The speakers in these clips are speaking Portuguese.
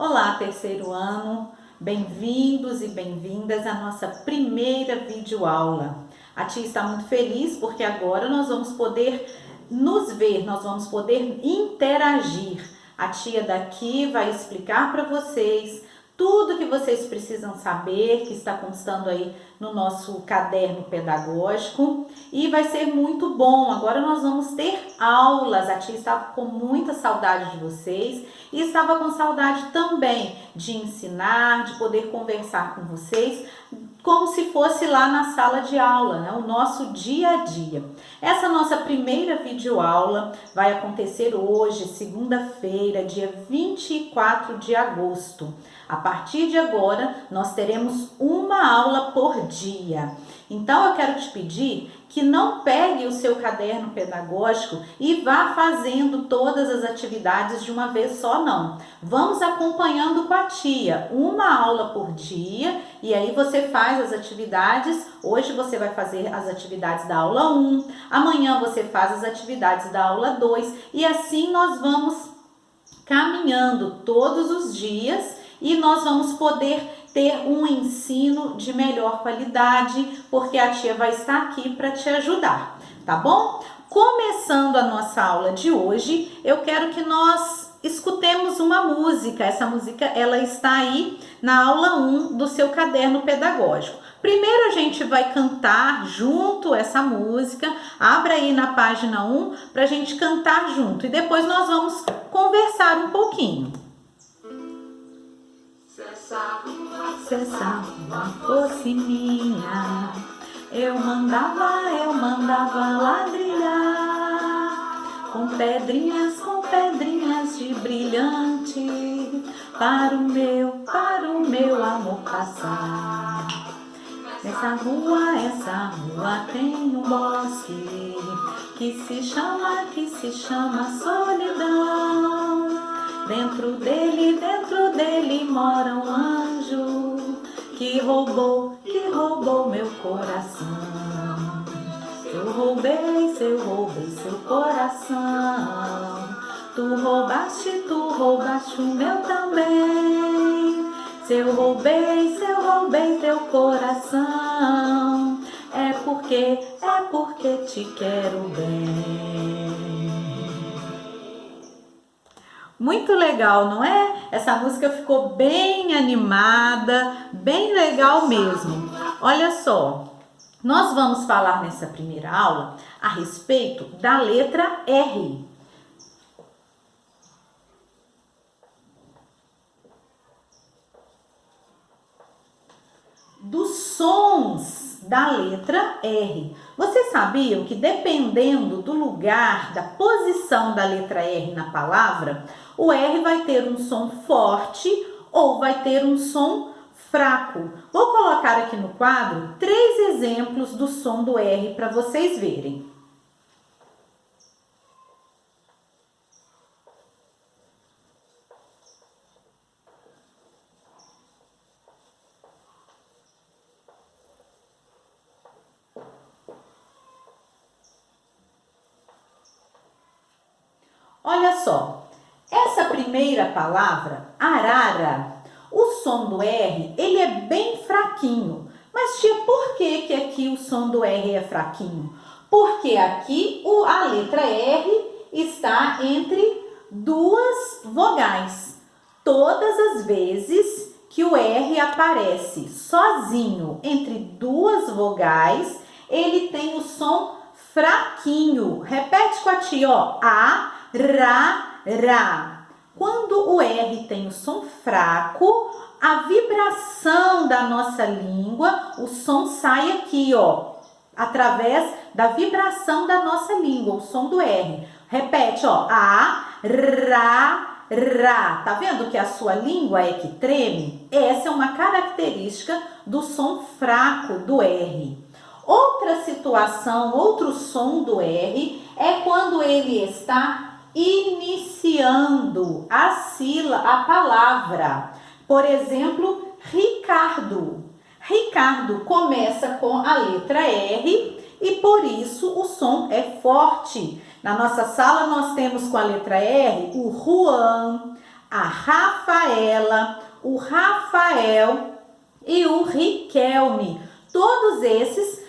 Olá, terceiro ano, bem-vindos e bem-vindas à nossa primeira videoaula. A tia está muito feliz porque agora nós vamos poder nos ver, nós vamos poder interagir. A tia daqui vai explicar para vocês tudo que vocês precisam saber, que está constando aí no nosso caderno pedagógico, e vai ser muito bom. Agora nós vamos ter aulas. A tia estava com muita saudade de vocês e estava com saudade também de ensinar, de poder conversar com vocês, como se fosse lá na sala de aula, né? O nosso dia a dia. Essa nossa primeira videoaula vai acontecer hoje, segunda-feira, dia 24 de agosto. A partir de agora, nós teremos uma aula por dia. Então, eu quero te pedir que não pegue o seu caderno pedagógico e vá fazendo todas as atividades de uma vez só, não. Vamos acompanhando com a tia, uma aula por dia, e aí você faz as atividades. Hoje você vai fazer as atividades da aula 1, amanhã você faz as atividades da aula 2, e assim nós vamos caminhando todos os dias e nós vamos poder ter um ensino de melhor qualidade, porque a tia vai estar aqui para te ajudar, tá bom? Começando a nossa aula de hoje, eu quero que nós escutemos uma música. Essa música, ela está aí na aula 1 do seu caderno pedagógico. Primeiro a gente vai cantar junto essa música. Abra aí na página 1 para a gente cantar junto e depois nós vamos conversar um pouquinho. Se essa rua fosse minha, eu mandava ladrilhar com pedrinhas de brilhante para o meu amor passar. Essa rua tem um bosque que se chama solidão. Dentro dele mora um anjo que roubou meu coração. Eu roubei seu coração. Tu roubaste o meu também. Se eu roubei teu coração, é porque te quero bem. Muito legal, não é? Essa música ficou bem animada, bem legal mesmo. Olha só, nós vamos falar nessa primeira aula a respeito da letra R. Dos sons da letra R. Vocês sabiam que dependendo do lugar, da posição da letra R na palavra, o R vai ter um som forte ou vai ter um som fraco? Vou colocar aqui no quadro 3 exemplos do som do R para vocês verem. Olha só, essa primeira palavra, arara, o som do R, ele é bem fraquinho. Mas, tia, por que aqui o som do R é fraquinho? Porque aqui a letra R está entre 2 vogais. Todas as vezes que o R aparece sozinho entre 2 vogais, ele tem o som fraquinho. Repete com a tia, ó, a, ra. Quando o R tem o som fraco, a vibração da nossa língua, o som sai aqui, ó, através da vibração da nossa língua, o som do R. Repete, ó, a, ra. Tá vendo que a sua língua é que treme? Essa é uma característica do som fraco do R. Outra situação, outro som do R é quando ele está iniciando a palavra. Por exemplo, Ricardo. Ricardo começa com a letra R e por isso o som é forte. Na nossa sala nós temos com a letra R o Juan, a Rafaela, o Rafael e o Riquelme. Todos esses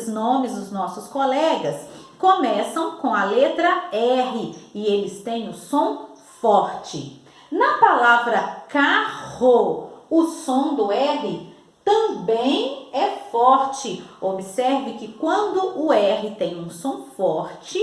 nomes dos nossos colegas começam com a letra R e eles têm o som forte. Na palavra carro, o som do R também é forte. Observe que quando o R tem um som forte,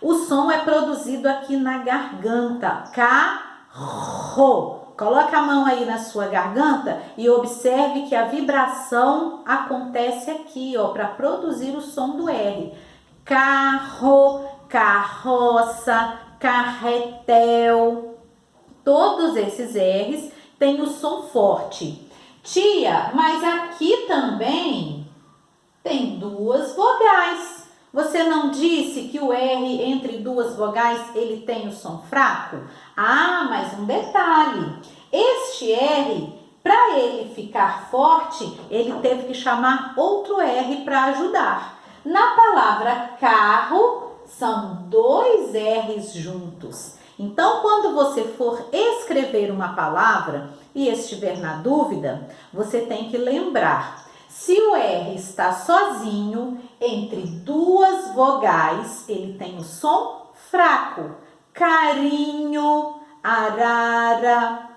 o som é produzido aqui na garganta. Carro. Coloca a mão aí na sua garganta e observe que a vibração acontece aqui, ó, para produzir o som do R. Carro, carroça, carretel. Todos esses R's têm o som forte. Tia, mas aqui também tem duas vogais. Você não disse que o R entre duas vogais ele tem o som fraco? Ah, mas um detalhe. Este R, para ele ficar forte, ele teve que chamar outro R para ajudar. Na palavra carro, são dois R's juntos. Então, quando você for escrever uma palavra e estiver na dúvida, você tem que lembrar. Se o R está sozinho, entre duas vogais, ele tem o som fraco. Carinho, arara,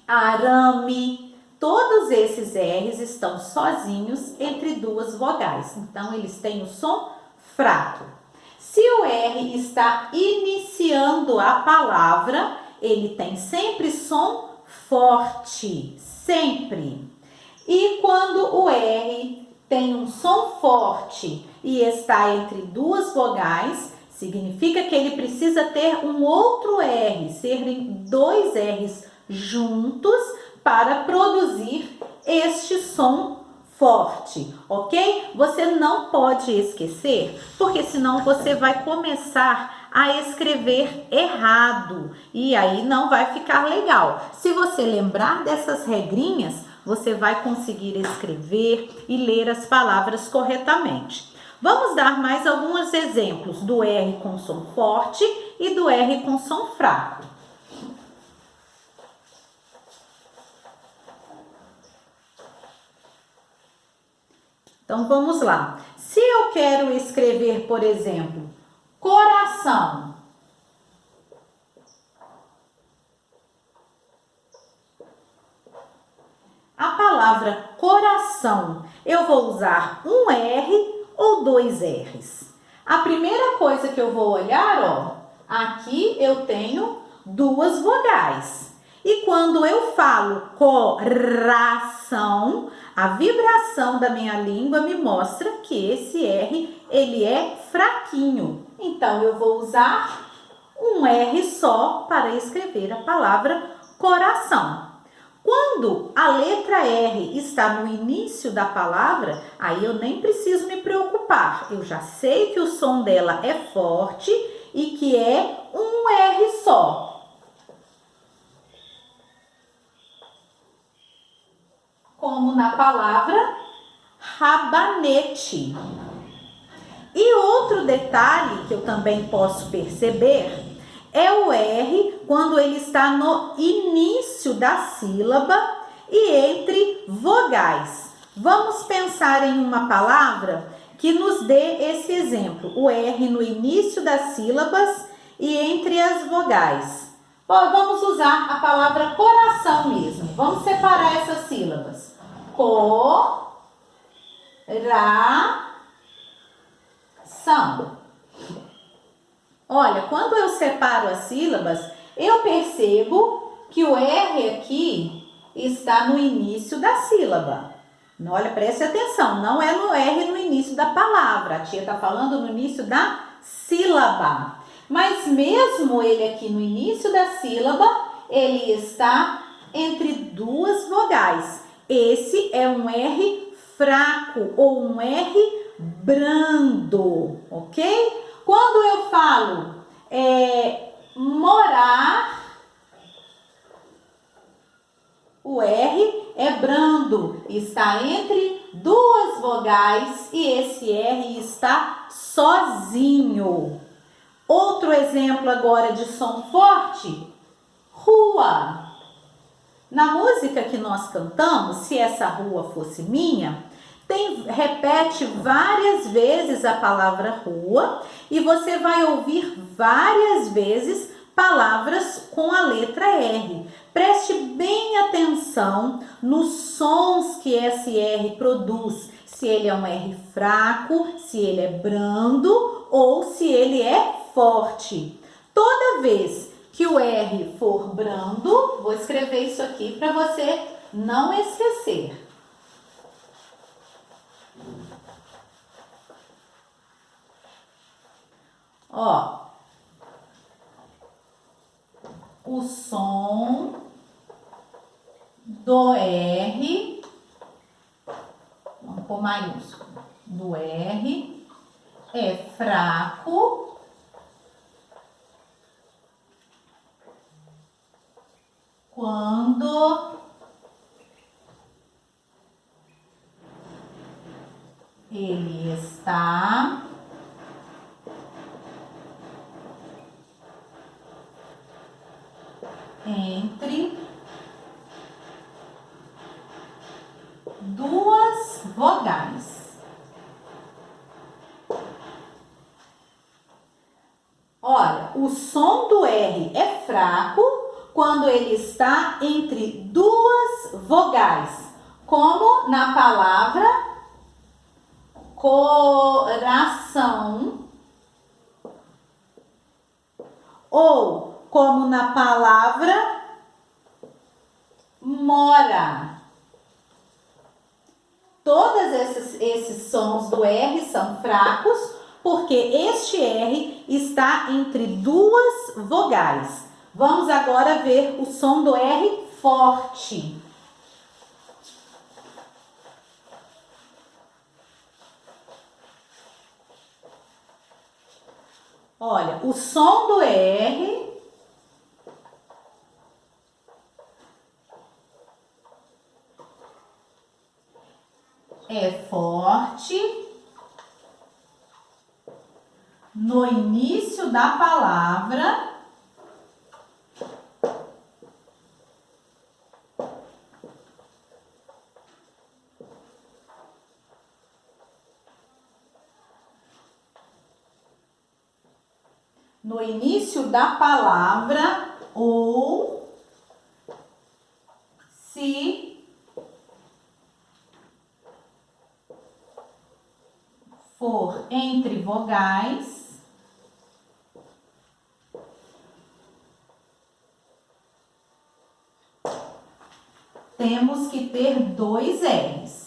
arame. Todos esses R's estão sozinhos entre duas vogais. Então, eles têm o som fraco. Se o R está iniciando a palavra, ele tem sempre som forte, sempre. E quando o R tem um som forte e está entre duas vogais, significa que ele precisa ter um outro R, serem dois R's juntos para produzir este som forte, ok? Você não pode esquecer, porque senão você vai começar a escrever errado e aí não vai ficar legal. Se você lembrar dessas regrinhas, você vai conseguir escrever e ler as palavras corretamente. Vamos dar mais alguns exemplos do R com som forte e do R com som fraco. Então, vamos lá. Se eu quero escrever, por exemplo, coração. A palavra coração, eu vou usar um R ou dois R's. A primeira coisa que eu vou olhar, ó, aqui eu tenho duas vogais. E quando eu falo coração, a vibração da minha língua me mostra que esse R, ele é fraquinho. Então, eu vou usar um R só para escrever a palavra coração. Quando a letra R está no início da palavra, aí eu nem preciso me preocupar. Eu já sei que o som dela é forte e que é um R só. Como na palavra rabanete. E outro detalhe que eu também posso perceber é o R quando ele está no início da sílaba e entre vogais. Vamos pensar em uma palavra que nos dê esse exemplo. O R no início das sílabas e entre as vogais. Bom, vamos usar a palavra coração mesmo. Vamos separar essas sílabas. Coração. Olha, quando eu separo as sílabas, eu percebo que o R aqui está no início da sílaba. Olha, preste atenção, não é no R no início da palavra. A tia está falando no início da sílaba. Mas mesmo ele aqui no início da sílaba, ele está entre duas vogais. Esse é um R fraco ou um R brando, ok? Quando eu falo morar, o R é brando, está entre duas vogais e esse R está sozinho. Outro exemplo agora de som forte, Rua. Na música que nós cantamos, Se Essa Rua Fosse Minha, repete várias vezes a palavra rua e você vai ouvir várias vezes palavras com a letra R. Preste bem atenção nos sons que esse R produz, se ele é um R fraco, se ele é brando ou se ele é forte. Toda vez que o R for brando, vou escrever isso aqui para você não esquecer. Ó, o som do R, vamos pôr maiúsculo, do R é fraco quando ele está entre duas vogais. Olha, o som do R é fraco quando ele está entre duas vogais, como na palavra coração ou como na palavra mora. Todos esses sons do R são fracos porque este R está entre duas vogais. Vamos agora ver o som do R forte. Olha, o som do R é forte no início da palavra ou se for entre vogais, temos que ter dois R's.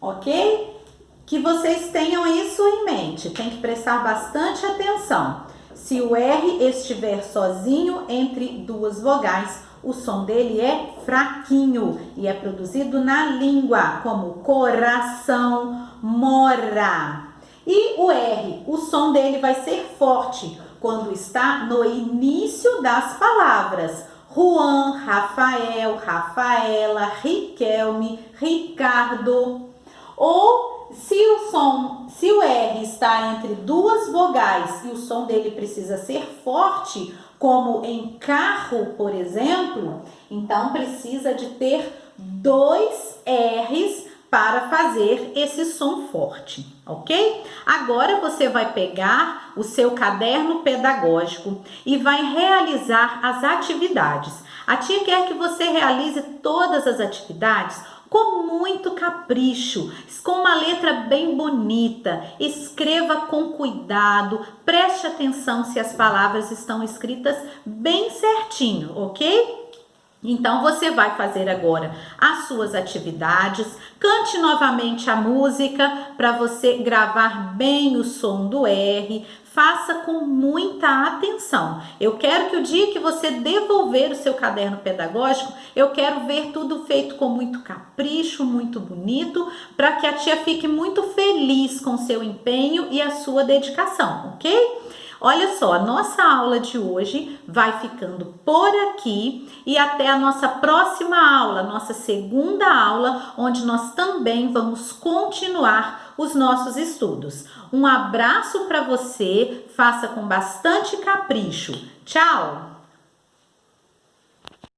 Ok? Que vocês tenham isso em mente, tem que prestar bastante atenção. Se o R estiver sozinho entre duas vogais, o som dele é fraquinho e é produzido na língua, como coração, mora. E o R, o som dele vai ser forte quando está no início das palavras. Juan, Rafael, Rafaela, Riquelme, Ricardo. Ou se o R está entre duas vogais e o som dele precisa ser forte, como em carro, por exemplo, então precisa de ter dois R's para fazer esse som forte, ok? Agora você vai pegar o seu caderno pedagógico e vai realizar as atividades. A tia quer que você realize todas as atividades com muito capricho, com uma letra bem bonita, escreva com cuidado, preste atenção se as palavras estão escritas bem certinho, ok? Então você vai fazer agora as suas atividades, cante novamente a música para você gravar bem o som do R, faça com muita atenção. Eu quero que o dia que você devolver o seu caderno pedagógico, eu quero ver tudo feito com muito capricho, muito bonito, para que a tia fique muito feliz com o seu empenho e a sua dedicação, ok? Olha só, a nossa aula de hoje vai ficando por aqui e até a nossa próxima aula, nossa segunda aula, onde nós também vamos continuar os nossos estudos. Um abraço para você, faça com bastante capricho. Tchau!